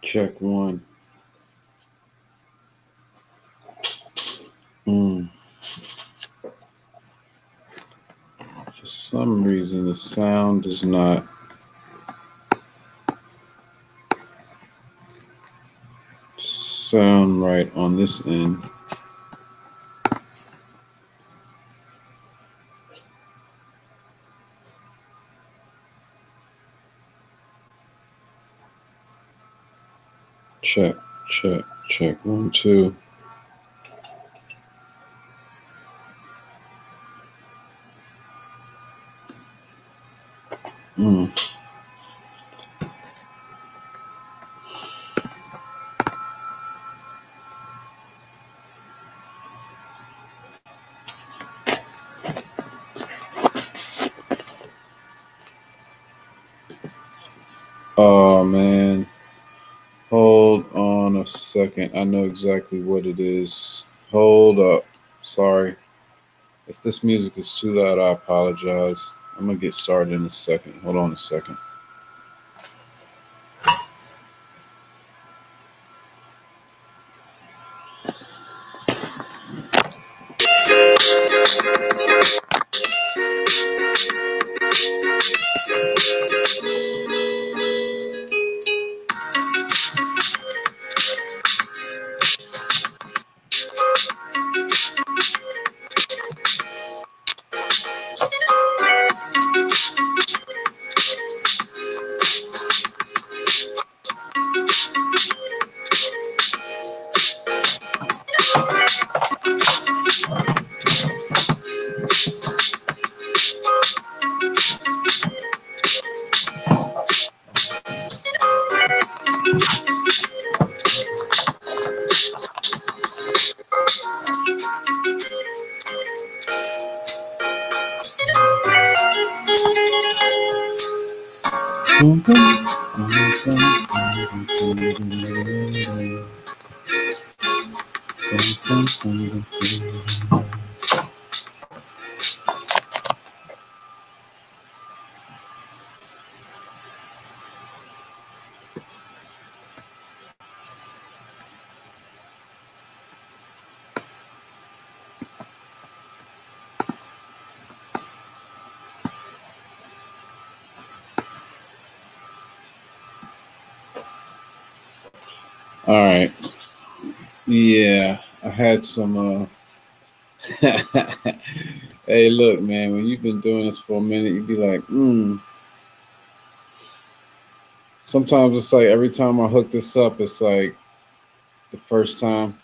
Check one. For some reason, the sound does not sound right on this end. Check, check, check. 1, 2. Oh, man. Hold on a second. I know exactly what it is. Hold up. Sorry. If this music is too loud, I apologize. I'm going to get started in a second. Hold on a second. All right. Yeah, I had some. Hey, look, man, when you've been doing this for a minute, you'd be like, Sometimes it's like every time I hook this up, it's like the first time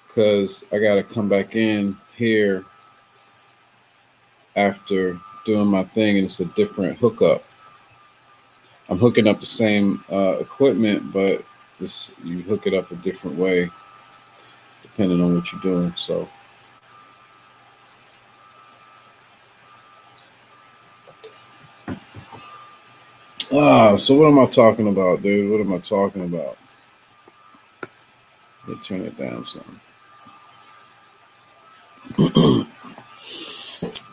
because I got to come back in here after doing my thing and it's a different hookup. I'm hooking up the same equipment, but you hook it up a different way depending on what you're doing. So, so what am I talking about, dude? What am I talking about? Let me turn it down some.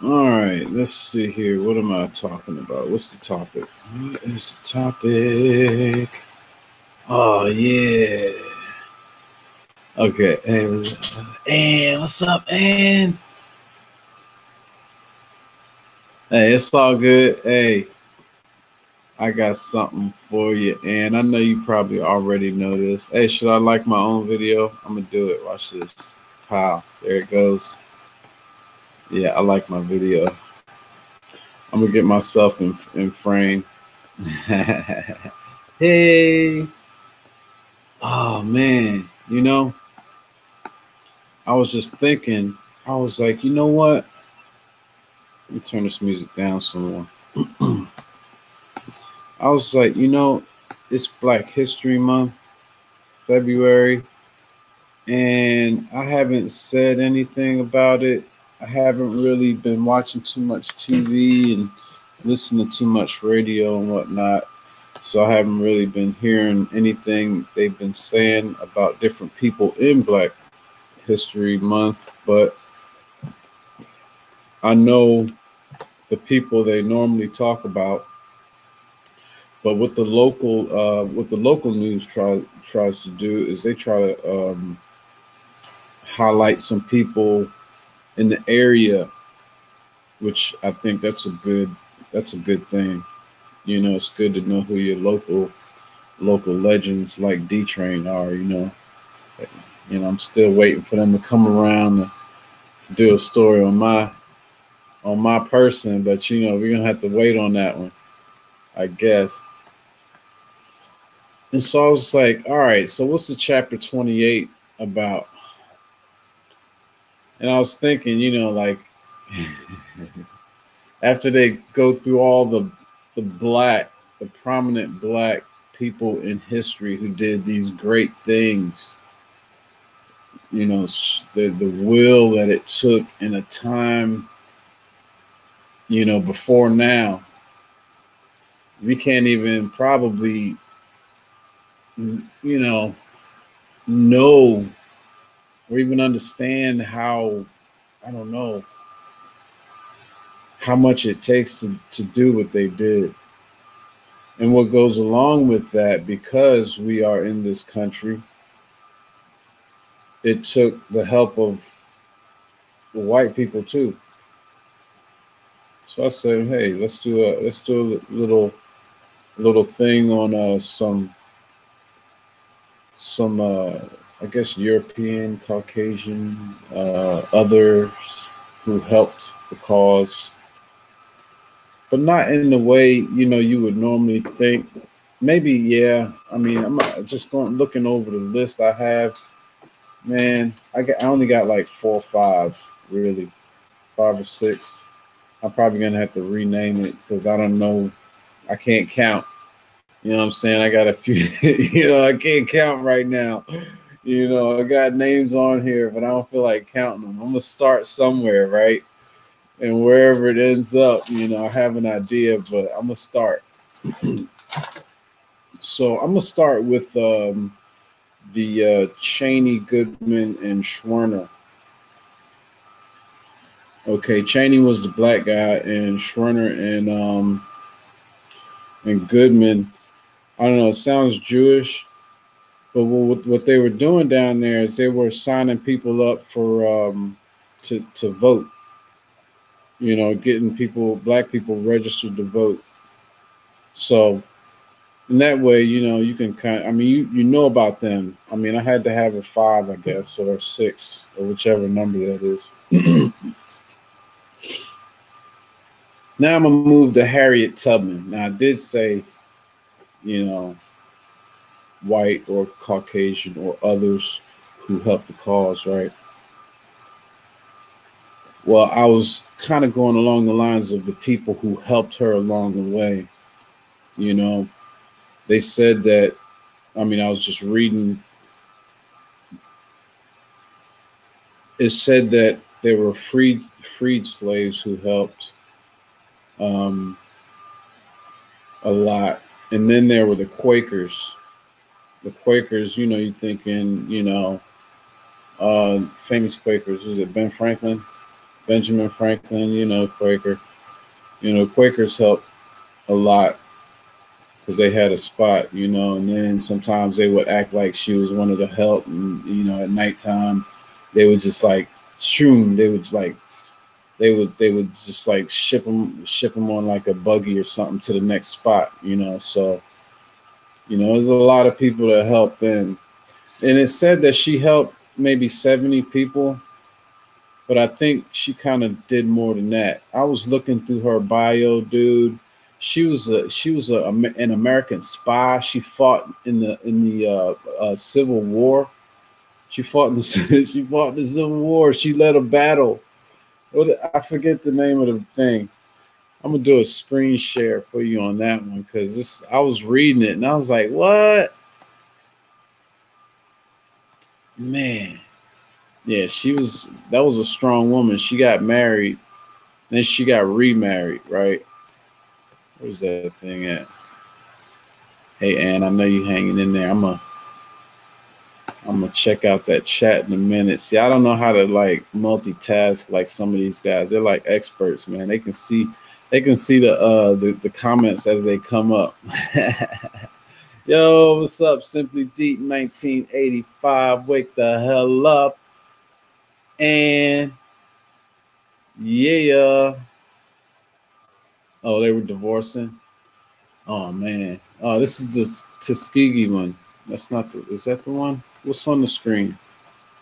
All right, let's see here. What am I talking about? What's the topic? What is the topic? Oh yeah. Okay. Hey, what's up, Ann? Hey, it's all good. Hey, I got something for you, and I know you probably already know this. Hey, should I like my own video? I'm gonna do it. Watch this. Pow. There it goes. Yeah, I like my video. I'm gonna get myself in frame. Hey. Oh man, I was just thinking, I was like, you know what? Let me turn this music down some more. I was like, it's Black History Month, February, and I haven't said anything about it. I haven't really been watching too much TV and listening to too much radio and whatnot. So I haven't really been hearing anything they've been saying about different people in Black History Month, but I know the people they normally talk about But what the local news tries to do is they try to highlight some people in the area, which I think that's a good thing. You know, it's good to know who your local legends like D Train are. You know, I'm still waiting for them to come around to do a story on my person, but you know, we're gonna have to wait on that one, I guess. And so I was like, all right, so what's the chapter 28 about? And I was thinking, you know, like after they go through all the prominent black people in history who did these great things, you know, the will that it took in a time, you know, before now, we can't even probably, you know or even understand how, I don't know, how much it takes to do what they did. And what goes along with that, because we are in this country, it took the help of the white people too. So I said, hey, let's do a little thing on some I guess European, Caucasian, others who helped the cause, but not in the way you know you would normally think. Maybe yeah. I mean, I'm just going looking over the list I have. Man, I only got like 4 or 5 really, 5 or 6. I'm probably gonna have to rename it because I don't know. I can't count. You know what I'm saying? I got a few. You know, I can't count right now. You know, I got names on here, but I don't feel like counting them. I'm gonna start somewhere, right? And wherever it ends up, you know, I have an idea, but I'm gonna start. So I'm gonna start with the Cheney, Goodman, and Schwerner. Okay, Cheney was the black guy, and Schwerner and Goodman. I don't know. It sounds Jewish, but what they were doing down there is they were signing people up for to vote. You know, getting black people registered to vote. So in that way, you know, you can kind of, I mean, you know about them. I mean, I had to have a 5, I guess, or a 6, or whichever number that is. Now I'm gonna move to Harriet Tubman. Now I did say, you know, white or Caucasian or others who helped the cause, right? Well, I was kind of going along the lines of the people who helped her along the way. You know, they said that, I mean, I was just reading, it said that there were freed slaves who helped um, a lot. And then there were the Quakers. The Quakers, you know, you're thinking, you know, famous Quakers. Was it Ben Franklin? Benjamin Franklin, you know, Quaker. You know, Quakers helped a lot because they had a spot, you know, and then sometimes they would act like she was one of the help, and you know, at nighttime, they would just like, shoom, they would just like ship them on like a buggy or something to the next spot, you know. So, you know, there's a lot of people that helped them, and it said that she helped maybe 70 people, but I think she kind of did more than that. I was looking through her bio, dude. An American spy. She fought in the Civil War. She fought in the she fought in the Civil War. She led a battle. I forget the name of the thing. I'm gonna do a screen share for you on that one because this I was reading it and I was like, what? Man. Yeah, that was a strong woman. She got married, then she got remarried, right? Where's that thing at? Hey Ann, I know you hanging in there. I'm gonna check out that chat in a minute. See, I don't know how to like multitask like some of these guys. They're like experts, man. They can see They can see the comments as they come up. Yo, what's up? Simply Deep 1985. Wake the hell up. And yeah. Oh, they were divorcing. Oh man. Oh, this is the Tuskegee one. That's not the. Is that the one? What's on the screen?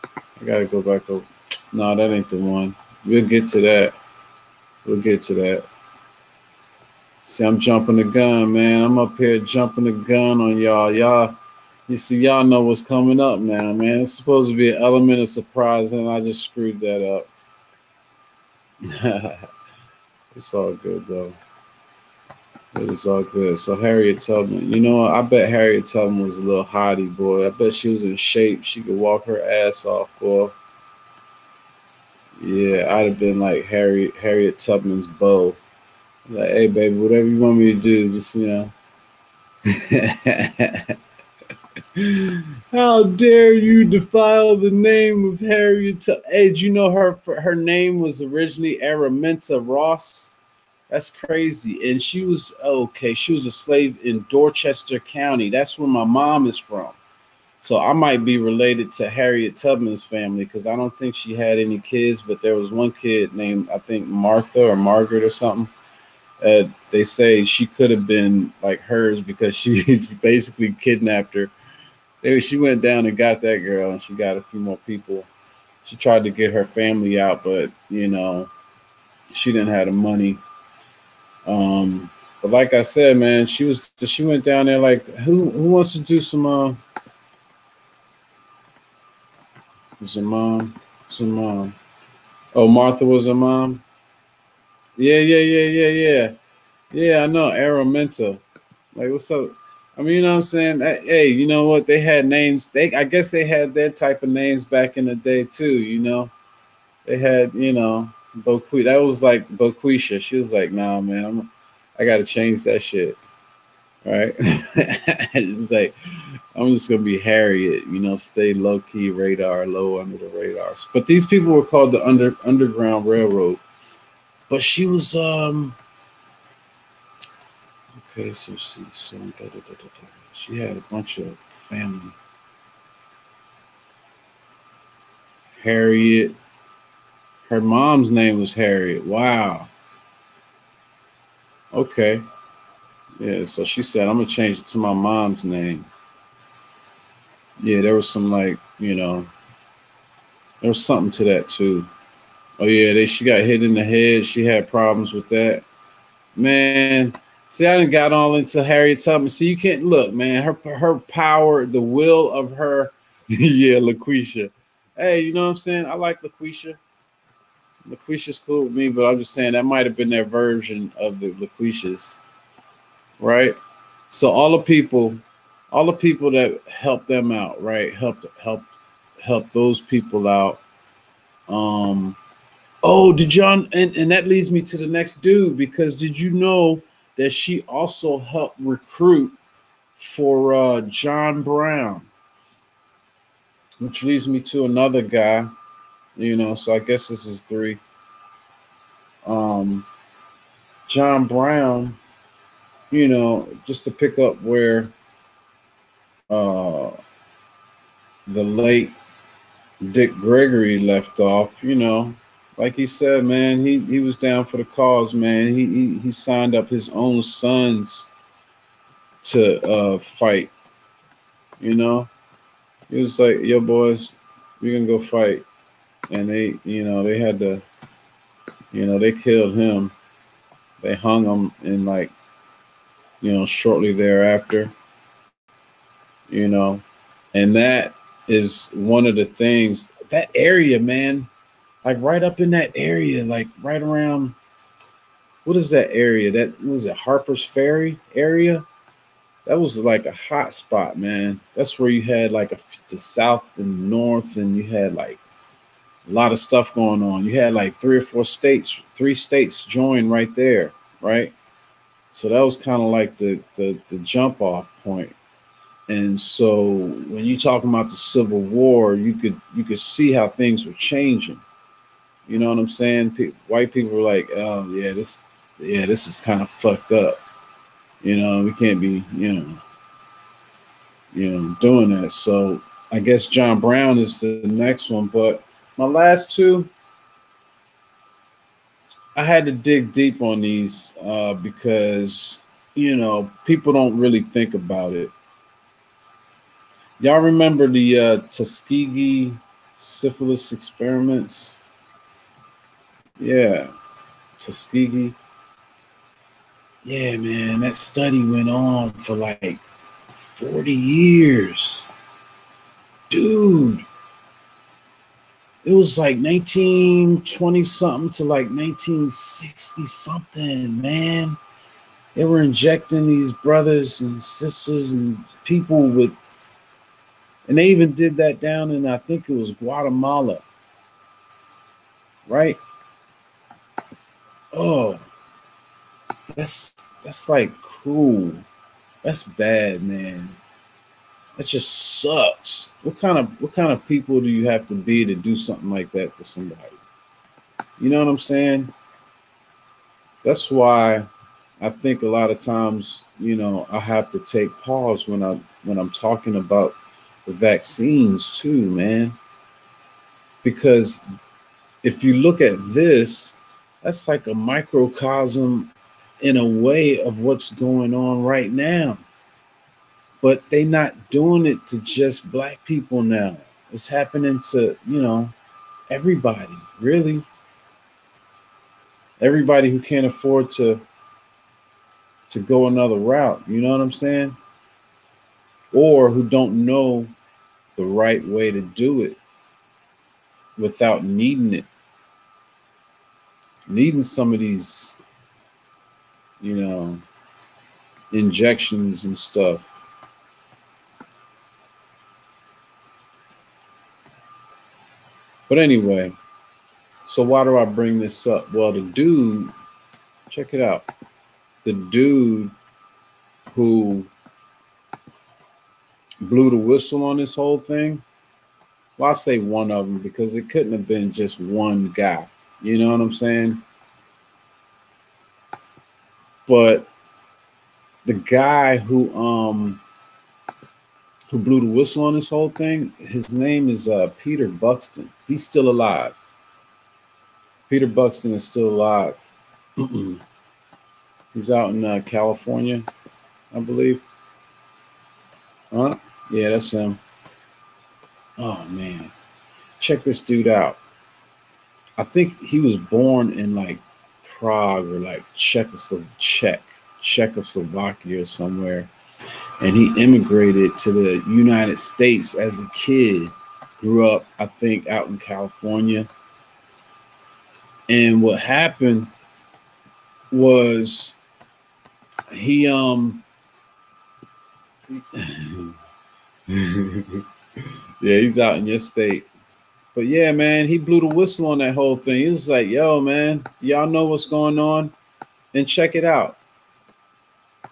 I gotta go back up. No, that ain't the one. We'll get to that. We'll get to that. See, I'm jumping the gun, man. I'm up here jumping the gun on y'all. You see, y'all know what's coming up now, man. It's supposed to be an element of surprise, and I just screwed that up. It's all good, though. It is all good. So Harriet Tubman, you know what? I bet Harriet Tubman was a little hottie, boy. I bet she was in shape. She could walk her ass off, boy. Yeah, I'd have been like Harriet Tubman's beau. Like, hey, baby, whatever you want me to do, just, you know. How dare you defile the name of Harriet Tubman? Hey, did you know her name was originally Araminta Ross? That's crazy. And she was okay. She was a slave in Dorchester County. That's where my mom is from. So I might be related to Harriet Tubman's family because I don't think she had any kids, but there was one kid named, I think, Martha or Margaret or something. They say she could have been like hers because she basically kidnapped her. She went down and got that girl, and she got a few more people. She tried to get her family out, but you know, she didn't have the money. But like I said, man, she went down there like who wants to do some is her mom? Is her mom? Oh, Martha was her mom? Yeah. Yeah, I know. Araminta. Like, what's up? I mean, you know what I'm saying? Hey, you know what? They had names. I guess they had their type of names back in the day too. You know, they had, you know, Boquisha. That was like Boquisha. She was like, nah, man, I got to change that shit. Right? It's like I'm just gonna be Harriet. You know, stay low key, radar, low under the radars. But these people were called the Underground Railroad. But she was okay, so she had a bunch of family. Harriet. Her mom's name was Harriet. Wow. Okay. Yeah, so she said, I'm gonna change it to my mom's name. Yeah, there was some like, you know, there was something to that too. Oh yeah, she got hit in the head. She had problems with that. Man, see, I didn't got all into Harriet Tubman. See, you can't look, man. Her power, the will of her. Yeah, LaQuisha. Hey, you know what I'm saying? I like LaQuisha. LaQuisha's cool with me, but I'm just saying that might have been their version of the LaQuishas, right? So all the people that helped them out, right? Help those people out. Um, Oh, did John and that leads me to the next dude because did you know that she also helped recruit for John Brown, which leads me to another guy, you know, so I guess this is three. Um, John Brown, you know, just to pick up where uh, the late Dick Gregory left off, you know, like he said, man, he was down for the cause, man. He signed up his own sons to fight. You know, he was like, "Yo, boys, we can go fight," and they, you know, they had to, you know, they killed him. They hung him in like, you know, shortly thereafter. You know, and that is one of the things that area, man. Like right up in that area, like right around what is that area? That was it Harper's Ferry area. That was like a hot spot, man. That's where you had like the south and north, and you had like a lot of stuff going on. You had like three states join right there, right? So that was kind of like the jump off point. And so when you talking about the Civil War, you could see how things were changing. You know what I'm saying? White people were like, "Oh yeah, yeah, this is kind of fucked up. You know, we can't be, doing that. So I guess John Brown is the next one. But my last two, I had to dig deep on these because people don't really think about it. Y'all remember the Tuskegee syphilis experiments? Yeah, Tuskegee. Yeah, man, that study went on for like 40 years. Dude, it was like 1920 something to like 1960 something, man. They were injecting these brothers and sisters and people with, and they even did that down in, I think it was Guatemala, right? Oh, that's like cruel. That's bad, man. That just sucks. What kind of people do you have to be to do something like that to somebody? You know what I'm saying? That's why I think a lot of times, I have to take pause when I'm talking about the vaccines too, man. Because if you look at this, that's like a microcosm in a way of what's going on right now. But they not doing it to just black people now. It's happening to, everybody, really. Everybody who can't afford to go another route, you know what I'm saying? Or who don't know the right way to do it without needing it. Needing some of these, you know, injections and stuff. But anyway, so why do I bring this up? Well, the dude, check it out. The dude who blew the whistle on this whole thing. Well, I say one of them because it couldn't have been just one guy. You know what I'm saying? But the guy who blew the whistle on this whole thing, his name is Peter Buxton. He's still alive. Peter Buxton is still alive. He's out in California, I believe. Huh? Yeah, that's him. Oh man, check this dude out. I think he was born in like Prague or like Czechoslovakia or somewhere, and he immigrated to the United States as a kid. Grew up, I think, out in California. And what happened was he yeah, he's out in your state. But yeah, man, he blew the whistle on that whole thing. He was like, yo, man, do y'all know what's going on? And check it out.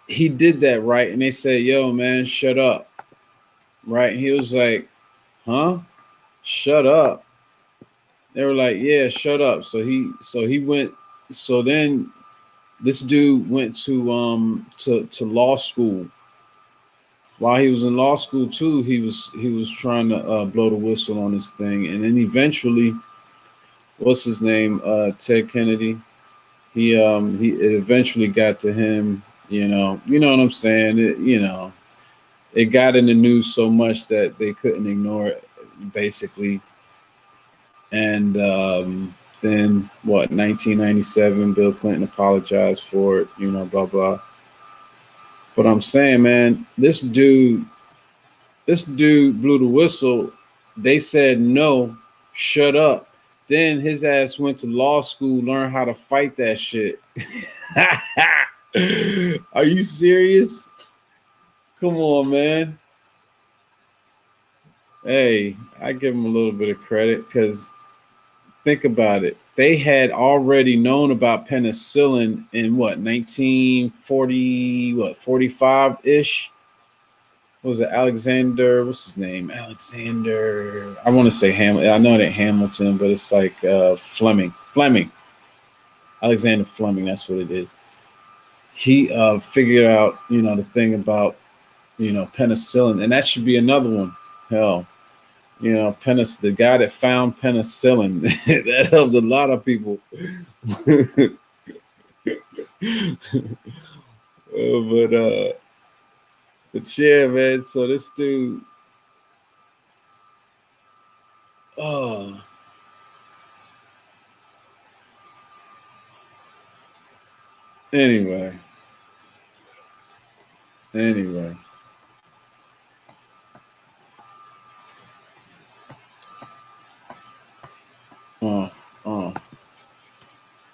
He did that, right? And they said, yo, man, shut up. Right? He was like, huh? Shut up. They were like, yeah, shut up. So he went, so then this dude went to law school. While he was in law school too, he was trying to blow the whistle on this thing. And then eventually, what's his name? Ted Kennedy. He it eventually got to him, you know what I'm saying? It got in the news so much that they couldn't ignore it, basically. And then what, 1997, Bill Clinton apologized for it, blah blah. But I'm saying, man, this dude blew the whistle. They said no, shut up. Then his ass went to law school, learned how to fight that shit. Are you serious? Come on, man. Hey, I give him a little bit of credit because think about it. They had already known about penicillin in what, 1940, what, 45 ish? What was it, Alexander? What's his name? Alexander. I want to say Hamilton. I know it ain't Hamilton, but it's like Fleming. Fleming. Alexander Fleming, that's what it is. He figured out, the thing about, penicillin, and that should be another one. Hell, the guy that found penicillin, that helped a lot of people. but yeah, man. So this dude, oh, anyway, anyway. Uh, uh.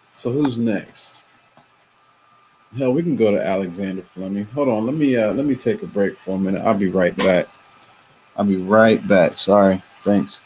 So who's next? Hell, we can go to Alexander Fleming. Hold on, let me take a break for a minute. I'll be right back. I'll be right back. Sorry. Thanks.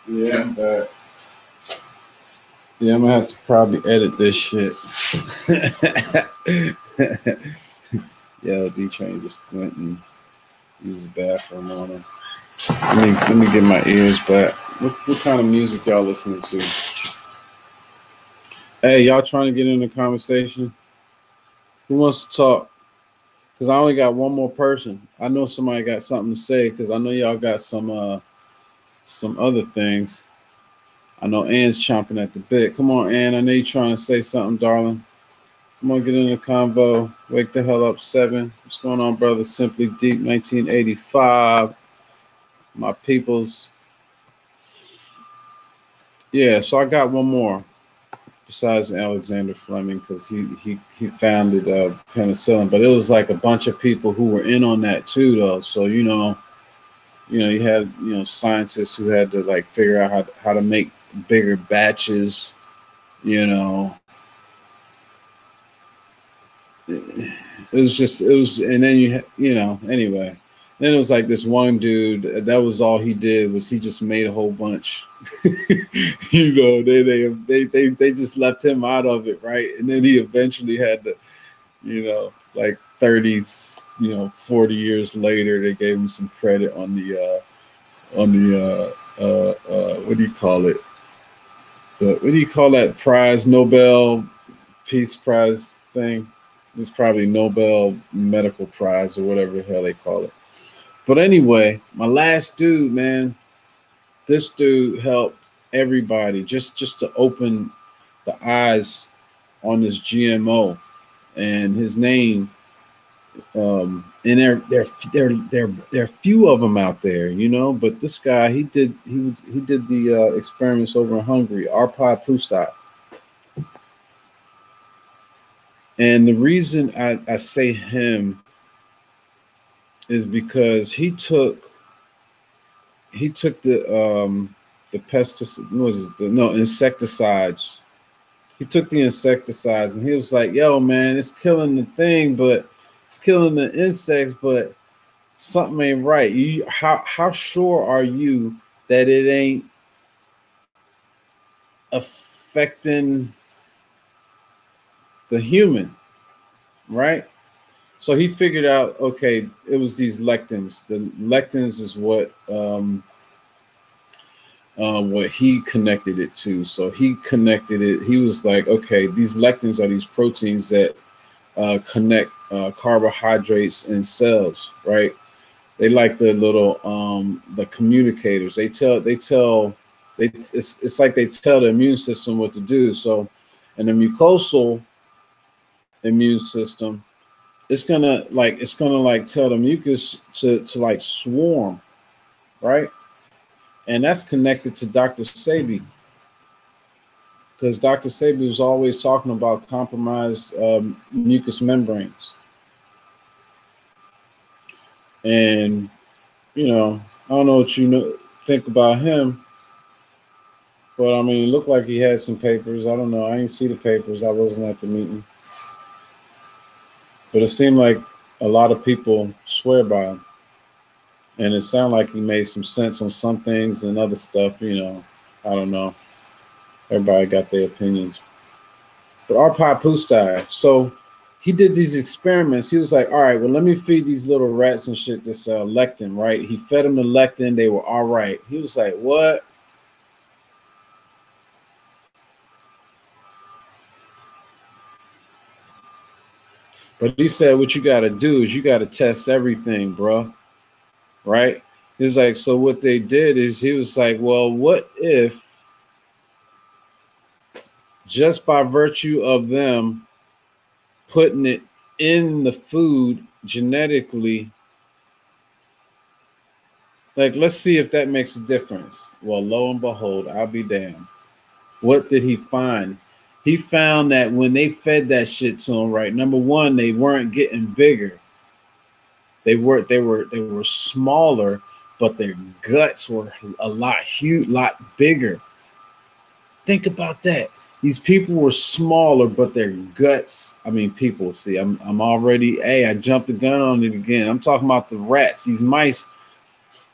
Yeah, but yeah, I'm gonna have to probably edit this shit. Yeah, D Train just went and used the bathroom on him. Let me get my ears back. What kind of music y'all listening to? Hey, y'all trying to get in the conversation? Who wants to talk? Because I only got one more person. I know somebody got something to say because I know y'all got some other things. I know Ann's chomping at the bit. Come on, Ann. I know you're trying to say something, darling. Come on, get in the convo. Wake the hell up, 7. What's going on, brother? Simply Deep 1985. My peoples. Yeah, so I got one more besides Alexander Fleming because he founded penicillin, but it was like a bunch of people who were in on that too, though. So you had scientists who had to like figure out how to make bigger batches. You know, and then anyway. Then it was like this one dude. That was all he did was he just made a whole bunch. They just left him out of it, right? And then he eventually had to, like 30, 40 years later, they gave him some credit on the what do you call it? What do you call that prize? Nobel Peace Prize thing. It's probably Nobel Medical Prize or whatever the hell they call it. But anyway, my last dude, man, this dude helped everybody just to open the eyes on this GMO, and his name. And there are few of them out there, But this guy, he did the experiments over in Hungary, Arpad Pusztai. And the reason I say him is because he took the the pesticide, what is it? No, insecticides. He took the insecticides and he was like, yo, man, it's killing the thing, but it's killing the insects, but something ain't right. How sure are you that it ain't affecting the human, right? So he figured out, okay, it was these lectins. The lectins is what he connected it to. So he connected it. He was like, okay, these lectins are these proteins that connect carbohydrates in cells, right? They like the little the communicators. It's like they tell the immune system what to do. So in the mucosal immune system, it's gonna like tell the mucus to like swarm, right? And that's connected to Dr. Sebi, because Dr. Sebi was always talking about compromised mucous membranes. And I don't know what think about him, but I mean, it looked like he had some papers. I don't know. I didn't see the papers. I wasn't at the meeting, but it seemed like a lot of people swear by him, and it sounded like he made some sense on some things and other stuff. I don't know. Everybody got their opinions. But Arpad Pusztai, so he did these experiments. He was like, all right, well, let me feed these little rats and shit this lectin, right? He fed them the lectin. They were all right. He was like, what? But he said, what you got to do is you got to test everything, bro. Right? He's like, so what they did is he was like, well, what if just by virtue of them putting it in the food genetically, like, let's see if that makes a difference. Well, lo and behold, I'll be damned. What did he find? He found that when they fed that shit to them, right, number one, they weren't getting bigger. They were smaller, but their guts were a lot bigger. Think about that. These people were smaller, but their guts. I mean, people. See, I'm already. Hey, I jumped the gun on it again. I'm talking about the rats. These mice.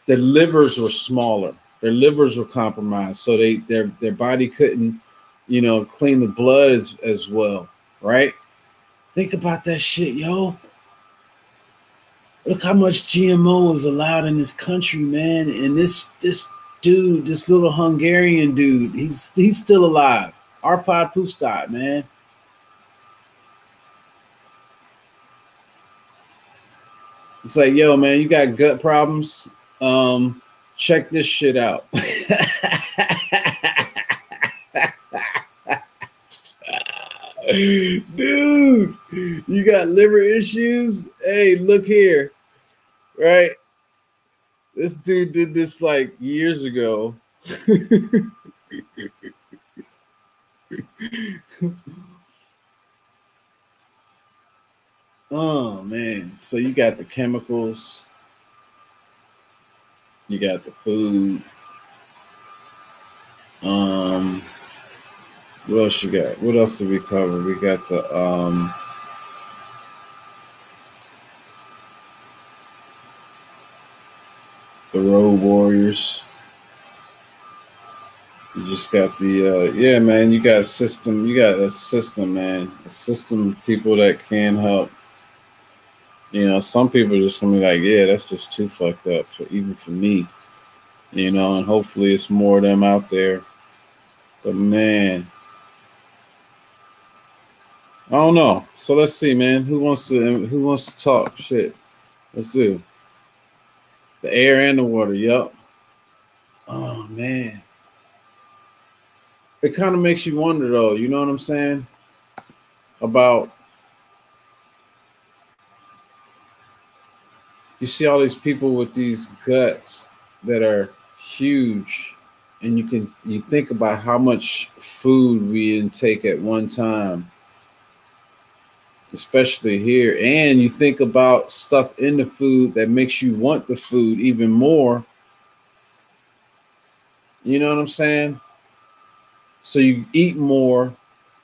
Their livers were smaller. Their livers were compromised, so their body couldn't, clean the blood as well. Right? Think about that shit, yo. Look how much GMO is allowed in this country, man. And this dude, this little Hungarian dude, he's still alive. Arpad Pusztai, man. It's like, yo, man, you got gut problems? Check this shit out. Dude, you got liver issues? Hey, look here. Right? This dude did this like years ago. Oh man. So you got the chemicals, you got the food. What else you got? What else did we cover? We got the Road Warriors. You just got the yeah, man. You got a system. You got a system, man. A system of people that can help. Some people are just gonna be like, yeah, that's just too fucked up even for me. And hopefully it's more of them out there. But man, I don't know. So let's see, man. Who wants to talk? Shit. Let's do. The air and the water. Yup. Oh man. It kind of makes you wonder though, you know what I'm saying? About you see all these people with these guts that are huge, and you think about how much food we intake at one time, especially here, and you think about stuff in the food that makes you want the food even more. You know what I'm saying? So you eat more,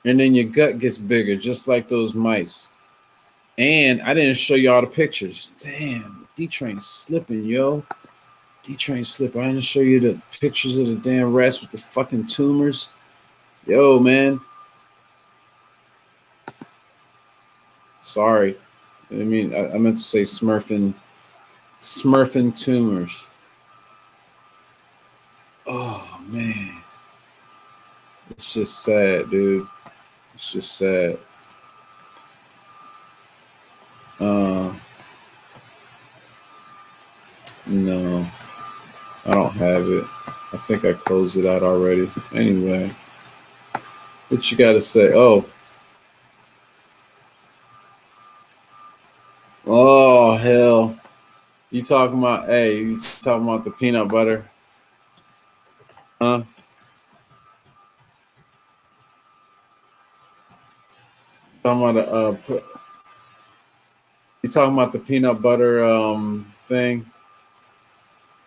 and then your gut gets bigger, just like those mice. And I didn't show you all the pictures. Damn, D-Train's slipping, yo. D-Train's slipping. I didn't show you the pictures of the damn rats with the fucking tumors. Yo, man. Sorry. I mean, I meant to say smurfing tumors. Oh, man. It's just sad, dude. It's just sad. No, I don't have it. I think I closed it out already. Anyway, what you got to say? Oh, hell. You talking about, hey, you talking about the peanut butter? Huh? Talking about you talking about the peanut butter thing?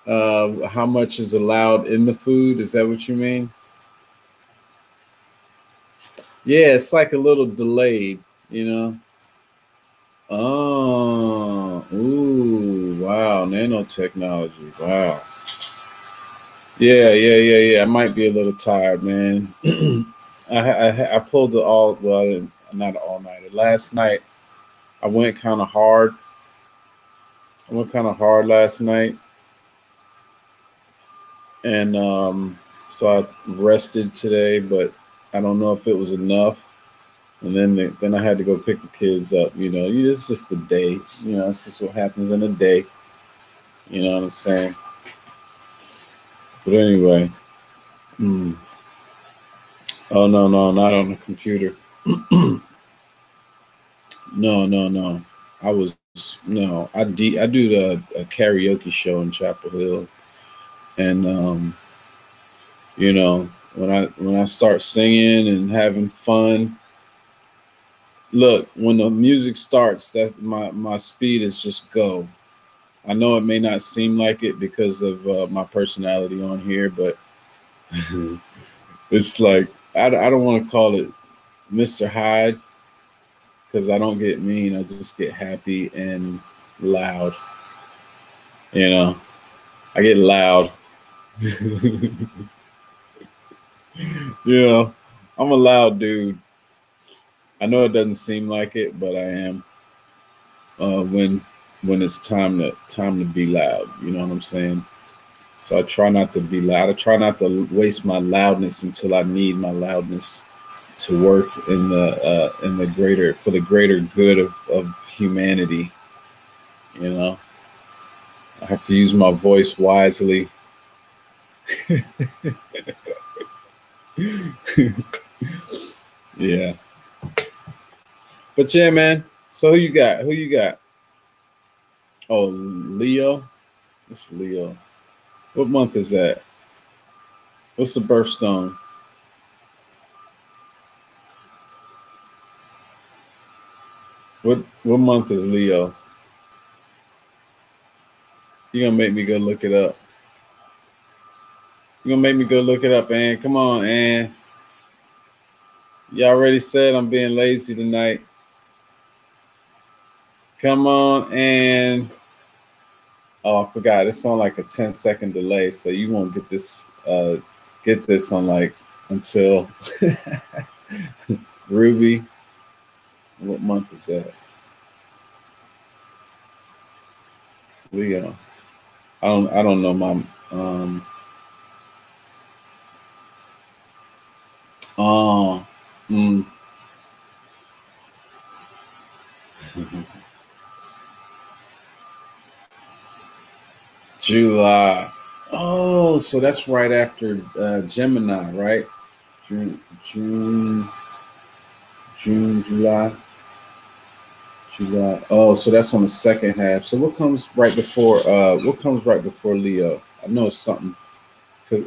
How much is allowed in the food? Is that what you mean? Yeah, it's like a little delayed, you know. Oh, ooh, wow, nanotechnology. Wow. Yeah. I might be a little tired, man. I pulled the all well, not all nighter. Last night I went kind of hard. I went kind of hard last night, and so I rested today, but I don't know if it was enough. And then I had to go pick the kids up. You know, it's just a day. You know, it's just what happens in a day. You know what I'm saying? But anyway, hmm. Oh no, not on the computer. No. I was no. I do a karaoke show in Chapel Hill, and you know, when I start singing and having fun, look, when the music starts, that's my speed is just go. I know it may not seem like it because of my personality on here, but it's like I don't want to call it Mr. Hyde because I don't get mean. I just get happy and loud. You know, I get loud. You know, I'm a loud dude. I know it doesn't seem like it, but I am. When it's time to be loud, you know what I'm saying. So I try not to be loud. I try not to waste my loudness until I need my loudness to work in the greater for the greater good of humanity. You know, I have to use my voice wisely. Yeah, but yeah, man. So who you got? Who you got? Oh, Leo. It's Leo. What month is that? What's the birthstone? What month is Leo? You gonna make me go look it up? You gonna make me go look it up, Ann? Come on, Ann. You already said I'm being lazy tonight. Come on, and oh, I forgot. It's on like a 10-second delay, so you won't get this on like until Ruby. What month is that? Leo. I don't know my oh mm. July. Oh, so that's right after Gemini, right? June, June, July, July. Oh, so that's on the second half. So what comes right before? What comes right before Leo? I know it's something. Cause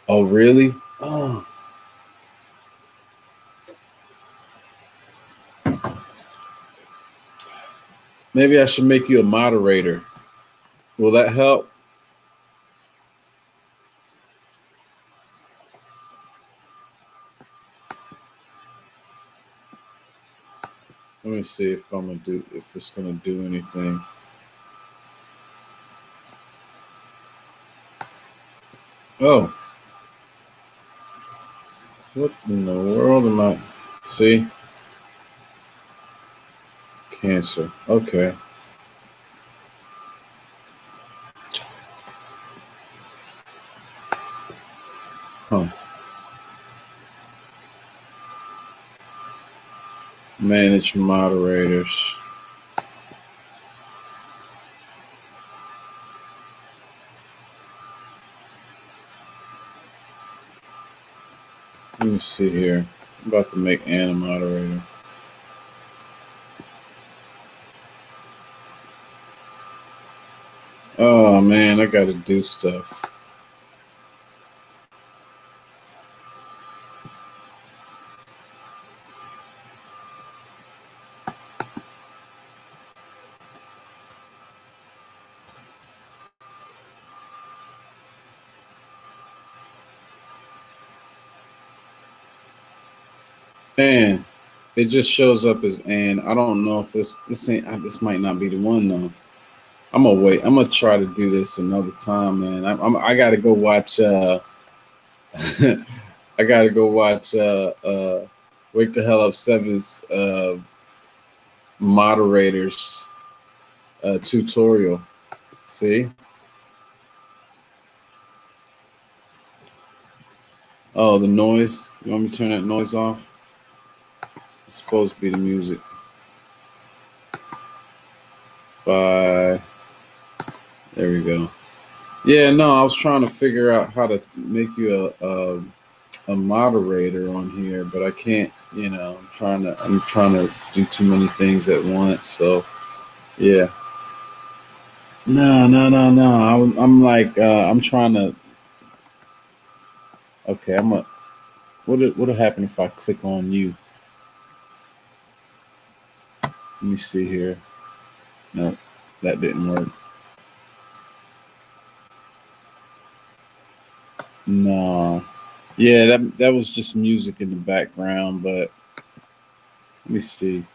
oh, really? Oh, maybe I should make you a moderator. Will that help? Let me see if it's gonna do anything. Oh, what in the world am I? See, cancer. Okay. Huh. Manage moderators. Let me see here. I'm about to make Ann a moderator. Oh man, I gotta do stuff. And it just shows up as Ann. I don't know if this might not be the one though. I'm gonna wait. I'm gonna try to do this another time, man. I gotta go watch. I gotta go watch. Wake the hell up, Seven's moderators tutorial. See? Oh, the noise. You want me to turn that noise off? It's supposed to be the music. Bye. There we go. Yeah, no, I was trying to figure out how to make you a moderator on here, but I can't. You know, I'm trying to do too many things at once. So yeah. No, no, no, no. I'm like I'm trying to. Okay, I'm a. What'll happen if I click on you? Let me see here. No, that didn't work. No. Yeah, that was just music in the background, but let me see.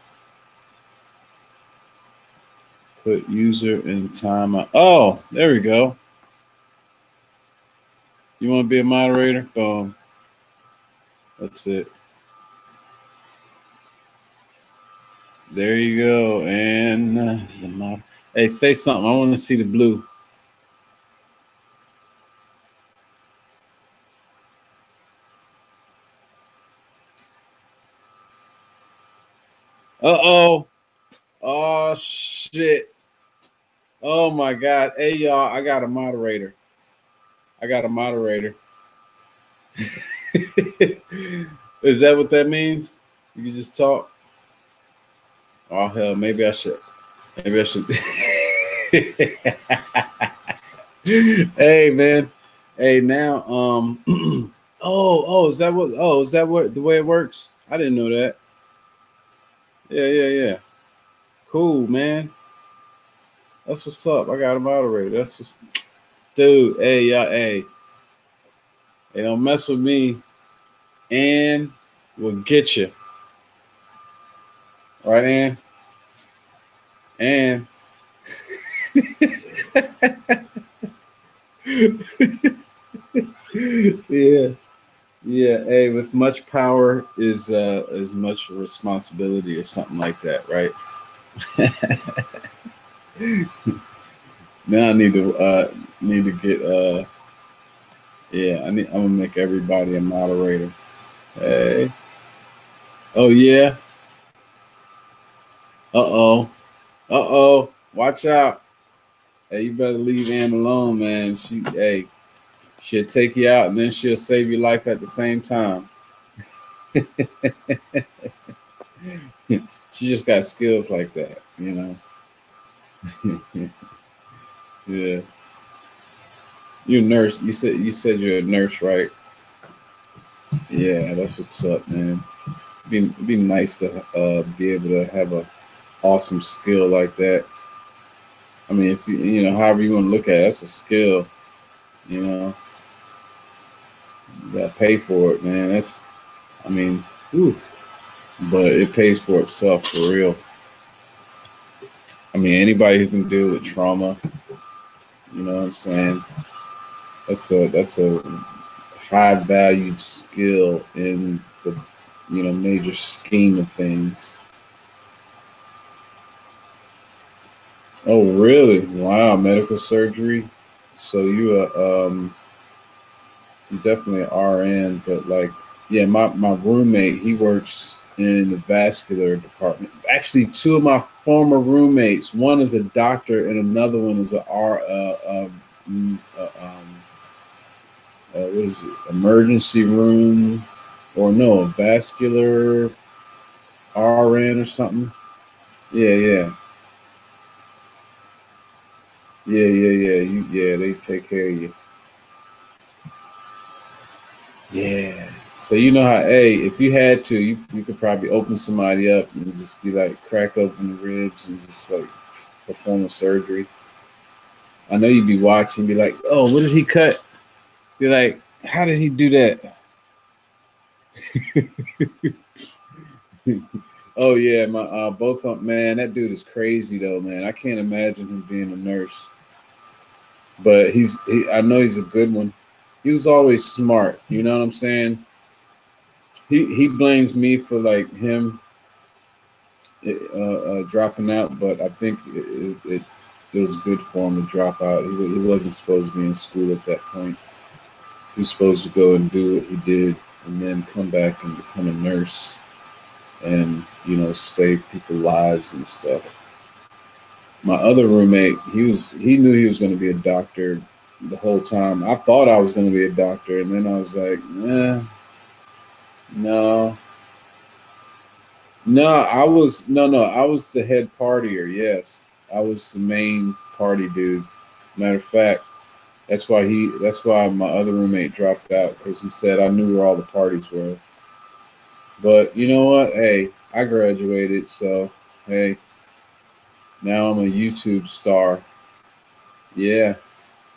Put user in timeout. Oh, there we go. You want to be a moderator? Boom. That's it. There you go. And this is a mod. Hey, say something. I want to see the blue. Uh-oh. Oh, shit. Oh, my God. Hey, y'all. I got a moderator. Is that what that means? You can just talk? Oh, hell. Maybe I should. Hey, man. Hey, now, is that what the way it works? I didn't know that. Yeah. Cool, man. That's what's up. I got a moderator. That's what's, dude. Hey, y'all. Hey, don't mess with me, and we'll get you. Right, Ann? And yeah. Yeah, hey, with much power is much responsibility or something like that, right? Now I need to get yeah, I'm gonna make everybody a moderator. Hey. Oh yeah. Uh-oh. Uh-oh. Watch out. Hey, you better leave Ann alone, man. She'll take you out and then she'll save your life at the same time. She just got skills like that, you know. Yeah. You're a nurse. You said you're a nurse, right? Yeah, that's what's up, man. Be nice to be able to have a awesome skill like that. I mean, if you know, however you want to look at it, that's a skill. You know, you gotta pay for it, man. I mean, whew. but it pays for itself for real. I mean, anybody who can deal with trauma, you know what I'm saying? That's a high valued skill in the major scheme of things. Oh, really? Wow, medical surgery. So you definitely an RN, but like, yeah, my roommate, he works in the vascular department. Actually, two of my former roommates, one is a doctor and another one is a what is it? Emergency room, or no, a vascular RN or something. Yeah, yeah, yeah. Yeah, they take care of you. Yeah. So you know how, hey, if you had to, you could probably open somebody up and just be like crack open the ribs and just like perform a surgery. I know you'd be watching, be like, oh, what does he cut? Be like, how did he do that? Oh yeah, my both of man, that dude is crazy though, man. I can't imagine him being a nurse, but I know he's a good one. He was always smart, you know what I'm saying? He blames me for like him dropping out, but I think it was good for him to drop out. He wasn't supposed to be in school at that point. He was supposed to go and do what he did, and then come back and become a nurse, and save people lives and stuff. My other roommate, he knew he was going to be a doctor the whole time. I thought I was going to be a doctor, and then I was like, no, no, I was the head partier. Yes, I was the main party dude. Matter of fact, that's why my other roommate dropped out, because he said I knew where all the parties were. But you know what? Hey, I graduated, so hey, now I'm a YouTube star. Yeah,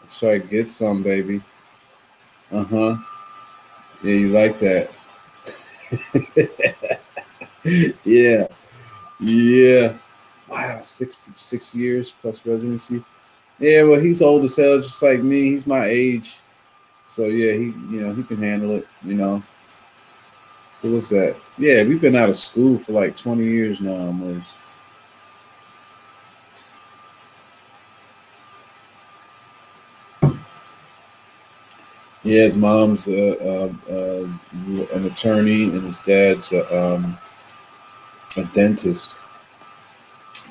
that's right. Get some, baby. Uh huh. Yeah, you like that? Yeah, yeah. Wow, 6 years plus residency. Yeah, well, he's old as hell, just like me. He's my age, so yeah, he can handle it. So what's that? Yeah, we've been out of school for like 20 years now, almost. Yeah, his mom's an attorney, and his dad's a dentist.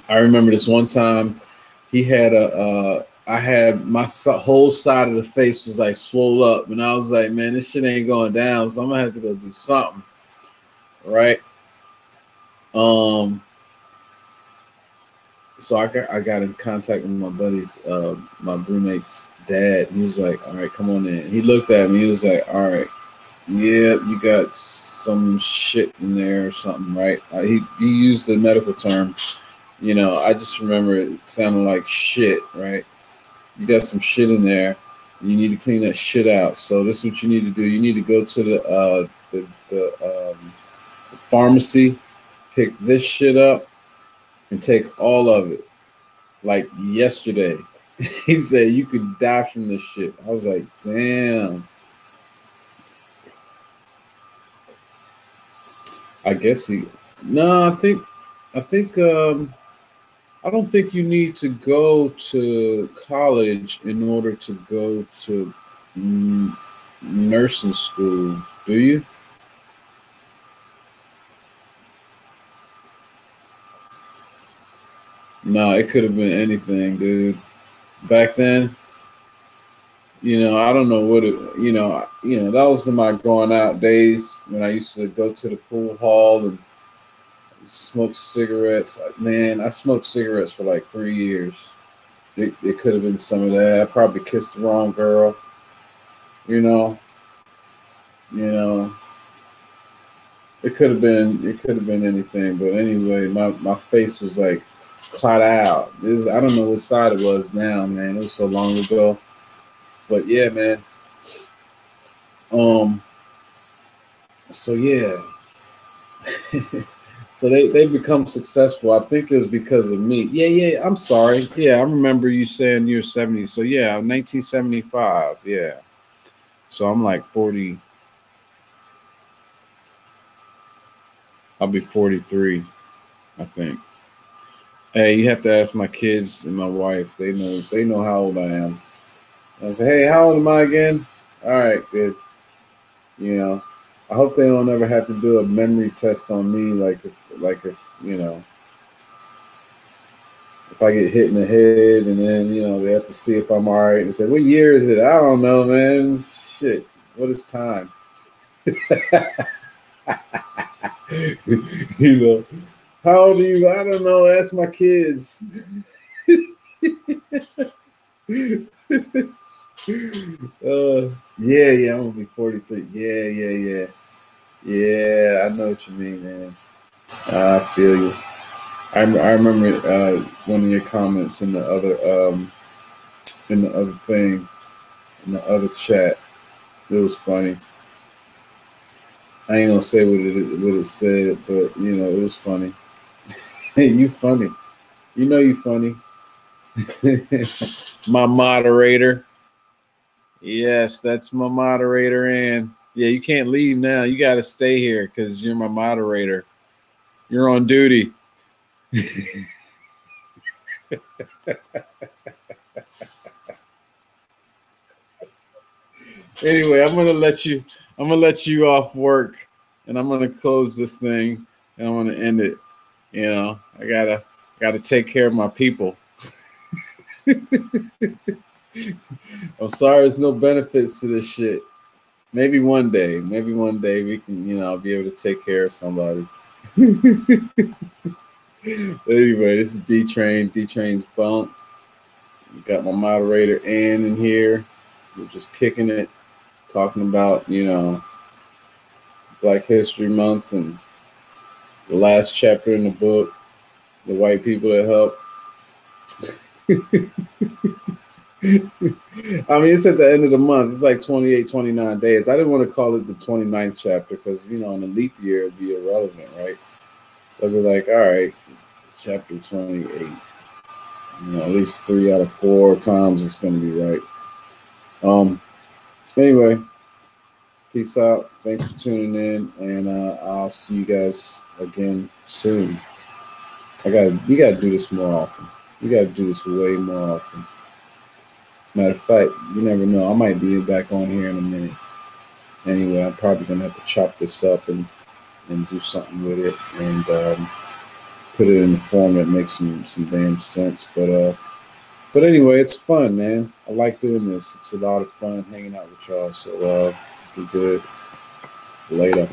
I remember this one time he had I had my whole side of the face was like swole up, and I was like, man, this shit ain't going down, so I'm gonna have to go do something, right? Um, so I got in contact with my buddy's my roommate's dad. He was like, all right, come on in. He looked at me. He was like, all right, yeah, you got some shit in there or something, right? He used the medical term. I just remember it sounded like shit, right? You got some shit in there. You need to clean that shit out. So this is what you need to do. You need to go to the pharmacy, pick this shit up, and take all of it. Like yesterday, he said you could die from this shit. I was like, damn. I guess he. No, I think I don't think you need to go to college in order to go to mm, nursing school, do you? No, it could have been anything, dude. Back then, I don't know what it, that was in my going out days when I used to go to the pool hall and smoke cigarettes. Man, I smoked cigarettes for like 3 years. It could have been some of that. I probably kissed the wrong girl, you know, you know. It could have been anything, but anyway, my face was like clot out. I don't know what side it was now, man. It was so long ago. But yeah, man. Um so yeah. So they become successful. I think it was because of me. Yeah. I'm sorry. Yeah, I remember you saying you're 70. So yeah, 1975. Yeah. So I'm like 40. I'll be 43, I think. Hey, you have to ask my kids and my wife. They know how old I am. And I say, hey, how old am I again? All right, good. You know, I hope they don't ever have to do a memory test on me, like if if I get hit in the head and then they have to see if I'm all right and say, what year is it? I don't know, man. Shit, what is time? you know, how old are you? I don't know. Ask my kids. Yeah, I'm gonna be 43. Yeah. Yeah, I know what you mean, man. I feel you. I remember one of your comments in the other thing in the other chat. It was funny. I ain't gonna say what it said, but it was funny. Hey, you funny. You funny. My moderator. Yes, that's my moderator, and yeah, you can't leave now. You got to stay here because you're my moderator. You're on duty. Anyway, I'm gonna let you off work, and I'm gonna close this thing, and I'm gonna end it. I gotta take care of my people. I'm sorry, there's no benefits to this shit. Maybe one day we can, I'll be able to take care of somebody. But anyway, this is D Train. D Train's bump. Got my moderator Ann in here. We're just kicking it, talking about Black History Month and the last chapter in the book, the white people that helped. I mean, it's at the end of the month. It's like 28, 29 days. I didn't want to call it the 29th chapter because, in a leap year, it'd be irrelevant, right? So I'd be like, all right, chapter 28. At least 3 out of 4 times it's going to be right. Anyway, peace out. Thanks for tuning in, and I'll see you guys again soon. We gotta do this more often. We gotta do this way more often. Matter of fact, you never know. I might be back on here in a minute. Anyway, I'm probably gonna have to chop this up and do something with it and put it in a form that makes some damn sense. But anyway, it's fun, man. I like doing this. It's a lot of fun hanging out with y'all. So be good. Later.